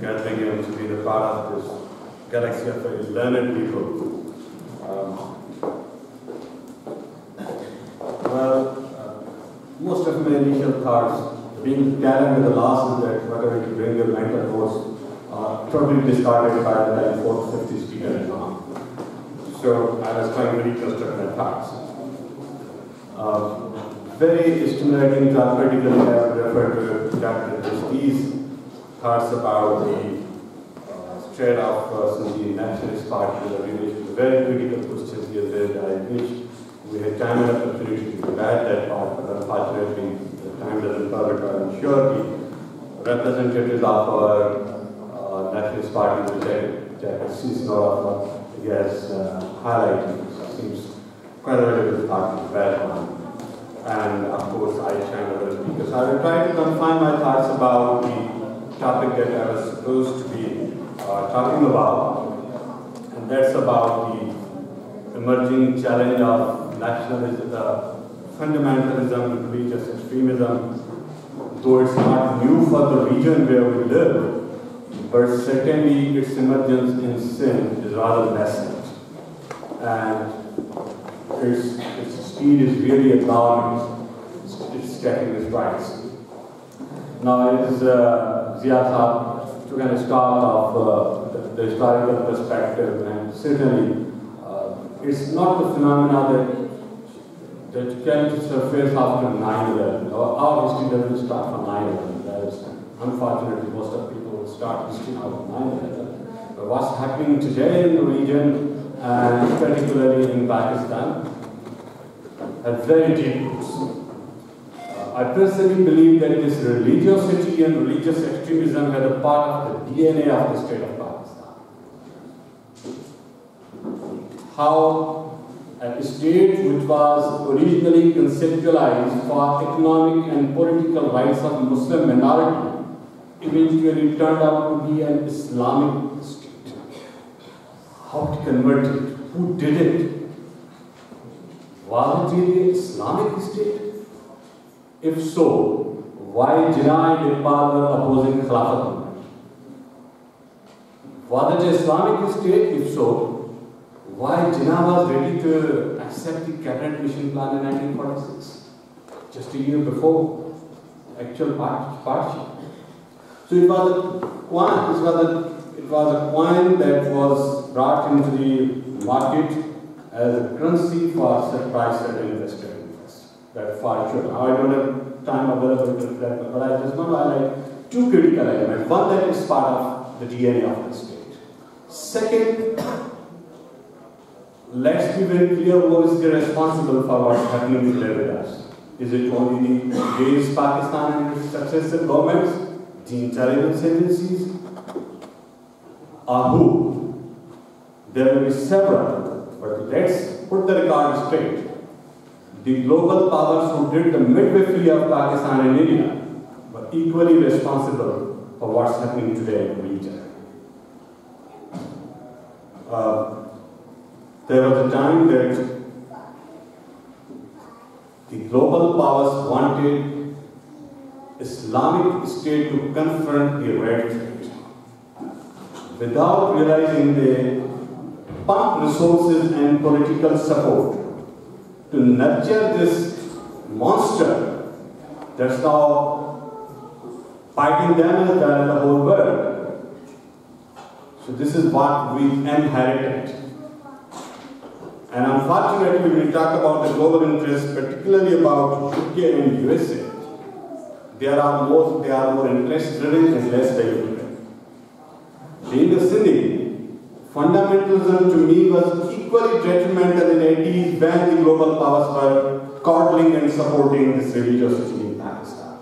gathering and to be the part of this galaxy of very learned people. Most of my initial thoughts, being talent with the loss, is that whatever you bring your mental notes are totally discarded by the time 4th, 50th speaker and on. So I was trying to reconstruct my thoughts. Very stimulating thought, particularly I would refer to Dr. Dishti's thoughts about the state of Sindhi Nationalist Party, the very critical questions he has raised. I wish we had time and opportunity to debate that part, but unfortunately the time doesn't permit. I'm sure the representatives of our Nationalist Party, which I see some of he has highlighted, seems quite a relevant thought to debate on. And of course I channel other speakers. I will try to confine my thoughts about the topic that I was supposed to be talking about, and that's about the emerging challenge of nationalism, fundamentalism, religious extremism. Though it's not new for the region where we live, but certainly its emergence in Sindh is rather nascent, and its speed is really alarming. It's taking its rise. Now, as Zia Saab took a start of the historical perspective, and certainly it's not the phenomena that came to surface after 9/11. Our history doesn't start from 9/11. Unfortunately, most of people will start history out of 9/11. But what's happening today in the region, and particularly in Pakistan, have very deep roots. I personally believe that this religiosity and religious extremism had a part of the DNA of the state of Pakistan. How a state which was originally conceptualized for economic and political rights of Muslim minority eventually turned out to be an Islamic state. How it converted? Who did it? Was it really an Islamic state? If so, why Jinnah and Iqbal were opposing Khilafat? Was it an Islamic state? If so, why Jinnah was ready to accept the cabinet mission plan in 1946, just a year before actual partition? So it was a coin that was brought into the market as a currency for certain investor interests. That far sure. Now I don't have time available to reflect, but I just want to highlight two critical elements. One, that is part of the DNA of the state. Second, let's be very clear who is responsible for what's happening today with us. Is it only the today's Pakistan and its successive governments, the intelligence agencies, or who? There will be several, but let's put the record straight. The global powers who did the midwifery of Pakistan and India were equally responsible for what's happening today in the region. There was a time that the global powers wanted Islamic State to confront the red threat. Without realizing they pumped resources and political support to nurture this monster that's now fighting them as well as the whole world. So this is what we inherited. And unfortunately, when we talk about the global interests, particularly about UK and USA, they are more interest-driven and less value-driven. Being a Sindhi, fundamentalism to me was equally detrimental in the 80s when the global powers were coddling and supporting this religiosity in Pakistan.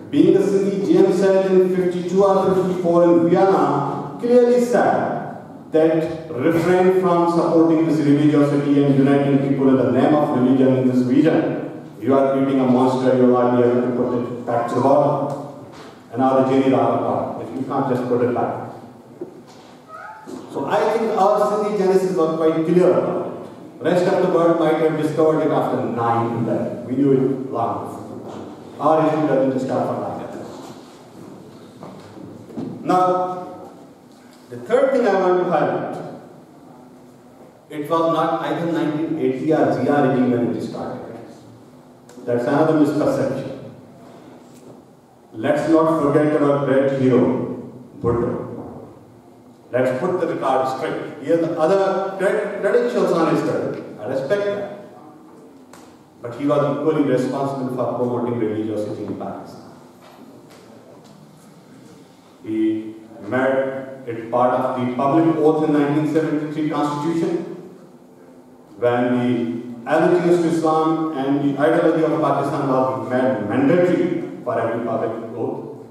Being a Sindhi, GM said in 52 or 54 in Vienna clearly said that refrain from supporting this religiosity and uniting people in the name of religion in this region. You are creating a monster, you are not able to put it back to the bottom. And now the genie apart. You can't just put it back. So I think our Sindhi genesis was quite clear about it. The rest of the world might have discovered it after 9/11. We knew it long before. Our history doesn't start from like that. Now, the third thing I want to highlight, it was not either 1980 or ZR regime when it started. That's another misperception. Let's not forget our great hero, Buddha. Let's put the record straight. He has other credentials on his credit. I respect that. But he was equally responsible for promoting religiosity in Pakistan. He made it part of the public oath in 1973 Constitution, when the allegiance to Islam and the ideology of Pakistan was made mandatory for every public oath.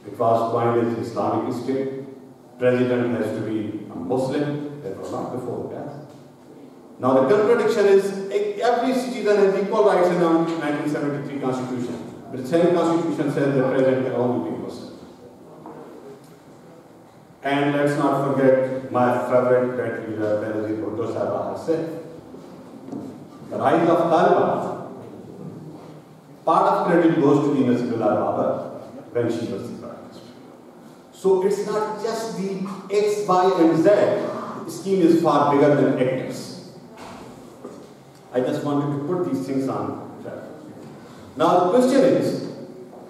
It was coined as Islamic State. President has to be a Muslim. That was not before that. Now the contradiction is every citizen has equal rights in the 1973 Constitution. But the same Constitution says the president can only be Muslim. And let's not forget my favorite great leader, Naseer Bhutto Sahib has said, the rise of Taliban, part of credit goes to the Naseer Baba when she was the Prime Minister. So it's not just the X, Y, and Z. The scheme is far bigger than actors. I just wanted to put these things on track. Now the question is,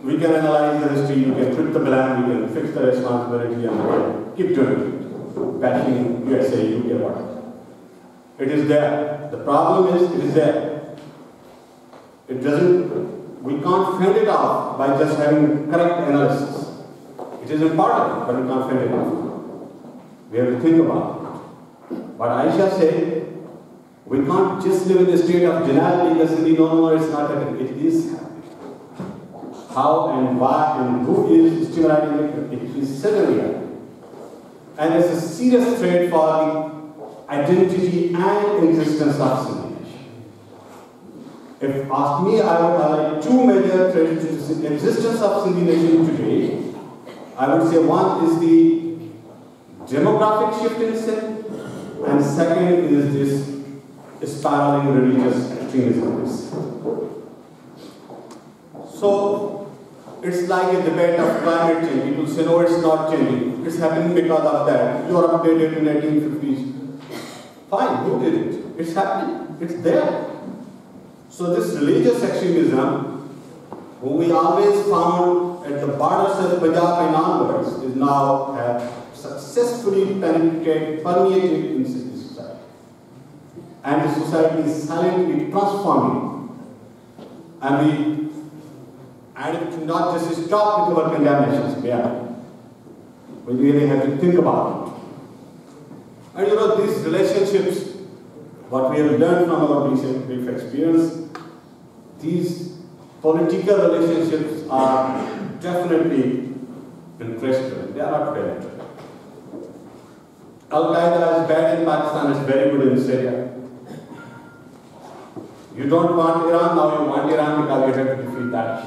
we can analyze the history, you can put the blame, you can fix the responsibility, and keep doing it. Bashing USA, UK, whatever. It is there. The problem is, it is there. It doesn't, we can't fend it off by just having correct analysis. It is important, but we can't fend it off. We have to think about it. But Aisha said, we can't just live in the state of denial because no, it's not happening. It is happening. How and why and who is stimulating it? It is certainly happening. And it's a serious threat for the identity and existence of Sindhi nation. If asked me, I would highlight two major threats to the existence of Sindhi nation today. I would say one is the demographic shift in Sindh, and second is this spiraling religious extremism. So it's like a debate of climate change. People say, no, it's not changing. It's happening because of that. Europe did it in the 1850s. Fine, who did it? It's happening. It's there. So this religious extremism, who we always found at the borders of Punjab and onwards, is now have successfully permeated in Sindhi society. And the society is silently transforming. And to not just stop with our condemnations, we really have to think about it. And these relationships, what we have learned from our recent brief experience, these political relationships are definitely interesting. They are not bad. Al-Qaeda is bad in Pakistan, it's very good in Syria. You don't want Iran, now you want Iran because you have to defeat Daesh.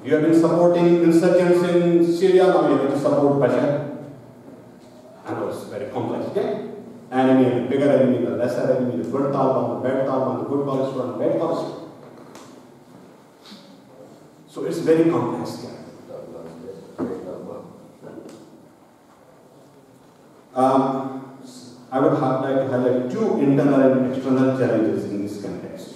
You have been supporting insurgents in Syria, now you have to support Bashar. And it's very complex game. Enemy, the bigger enemy, the lesser enemy, the good Taliban, the bad Taliban, the good Palestinian, the bad Palestinian. So it's very complex game. I would like to highlight two internal and external challenges in this context.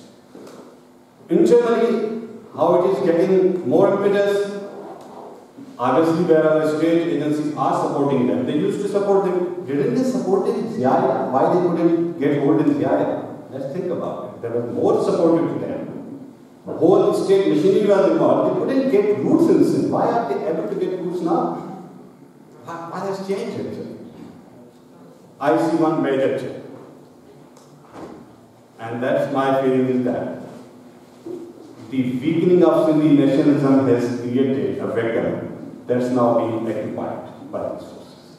Internally, how it is getting more impetus. Obviously, where our state agencies are supporting them. They used to support them. Didn't they support them in ZIA? Why they couldn't get hold in ZIA? Let's think about it. They were more supportive to them. The whole state machinery was involved. They couldn't get roots in Sindh. Why are they able to get roots now? Why has changed actually? I see one major change. And that's my feeling is that the weakening of Sindhi nationalism has created a vacuum that's now being occupied by these forces.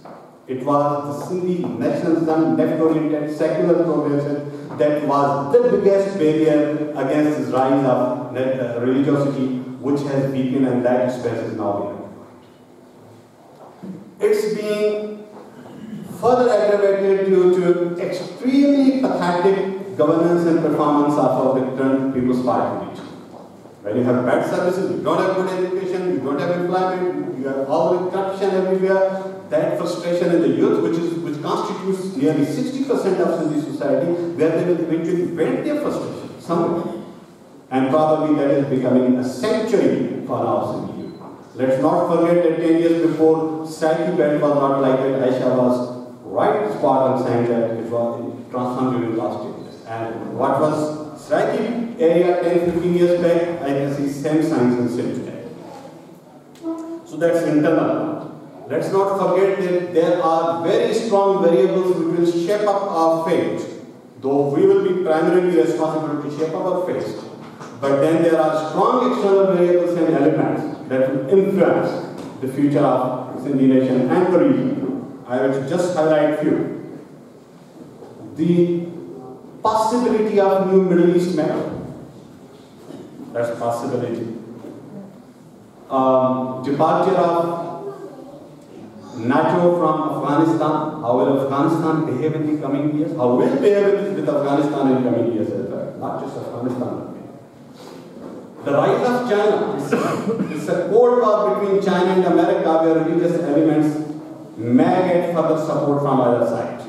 It was the Sindhi nationalism, left-oriented, secular progression that was the biggest barrier against this rise of religiosity, which has weakened, and that space is now being occupied. It's being further aggravated due to extremely pathetic governance and performance of the current People's Party region. When you have bad services, you don't have good education, you don't have employment, you have all the corruption everywhere. That frustration in the youth, which constitutes nearly 60% of Sindhi society, where they will eventually vent their frustration somewhere. And probably that is becoming a sanctuary for our Sindhi youth. Let's not forget that 10 years before, Psyche belt was not like that. Aisha was right spot on saying that it was transformed during the last 10 years. And what was Psyche area 10-15 years back, I can see same signs in Sindh today. So that's internal. Let's not forget that there are very strong variables which will shape up our fate, though we will be primarily responsible to shape up our fate. But then there are strong external variables and elements that will influence the future of Sindhi nation and the region. I will just highlight few. The possibility of new Middle East map. That's a possibility. Departure of NATO from Afghanistan. How will Afghanistan behave in the coming years? How will behave with Afghanistan in the coming years as well? Not just Afghanistan. The rise of China. It's a cold war between China and America where religious elements may get further support from either side.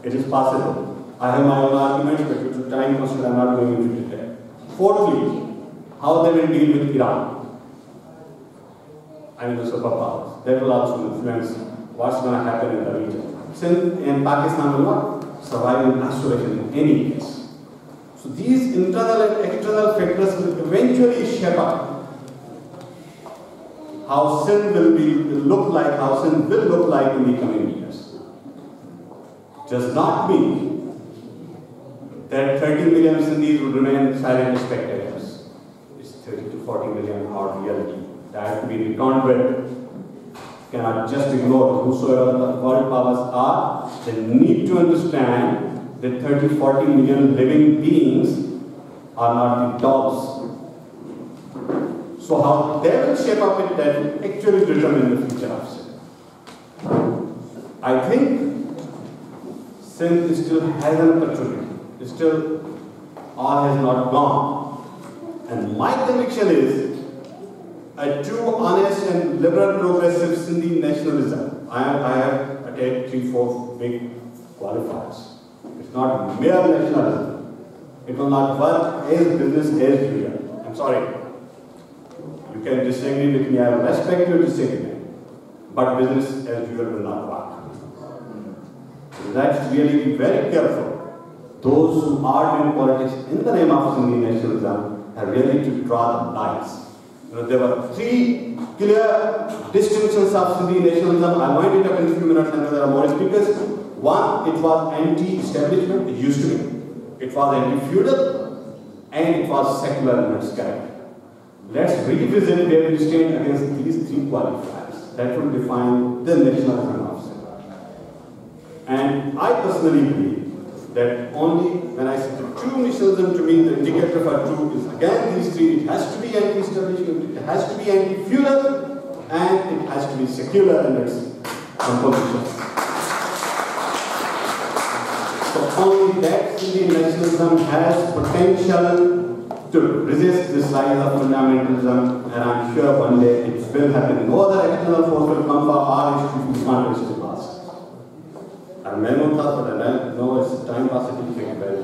It is possible. I have my own arguments, but due to time constraint, I am not going into detail. Fourthly, how they will deal with Iran. I mean the superpowers. That will also influence what's going to happen in the region. Sindh and Pakistan will not survive in isolation in any case. So these internal and external factors will eventually shape up how Sindh will look like in the coming years. Does not mean that 30 million Sindhis will remain silent spectators. It's 30 to 40 million hard reality. That has to be reckoned with. Cannot just ignore whosoever the world powers are. They need to understand that 30-40 million living beings are not the dogs. So how they will shape up it, that will actually determine the future of Sindh. I think Sindh still has an opportunity. Still, all has not gone. And my conviction is a true, honest and liberal progressive Sindhi nationalism. I have attacked 3-4 big qualifiers. It's not mere nationalism. It will not work as business as usual. I'm sorry. You can disagree with me. I respect your disagreement. But business as usual will not work. So let's really be very careful. Those who are doing politics in the name of Sindhi nationalism have really to draw the lines. There were 3 clear distinctions of Sindhi nationalism. I wind it up in a few minutes. I know there are more speakers. One, it was anti-establishment. It used to be. It was anti-feudal, and it was secular in its character. Let's revisit where we stand against these 3 qualifiers. That will define the nationalism of Sindh. And I personally believe that only when I say the true nationalism, to me the indicator for true is again these 3. It has to be anti-establishment, it has to be anti-feudal, and it has to be secular in its composition. So only that Sindhi nationalism has potential to resist this rise of fundamentalism, and I'm sure one day it will happen. No other external force will come for our history if we can't resist the past. And Memon thought, but I know it's time possible to take it very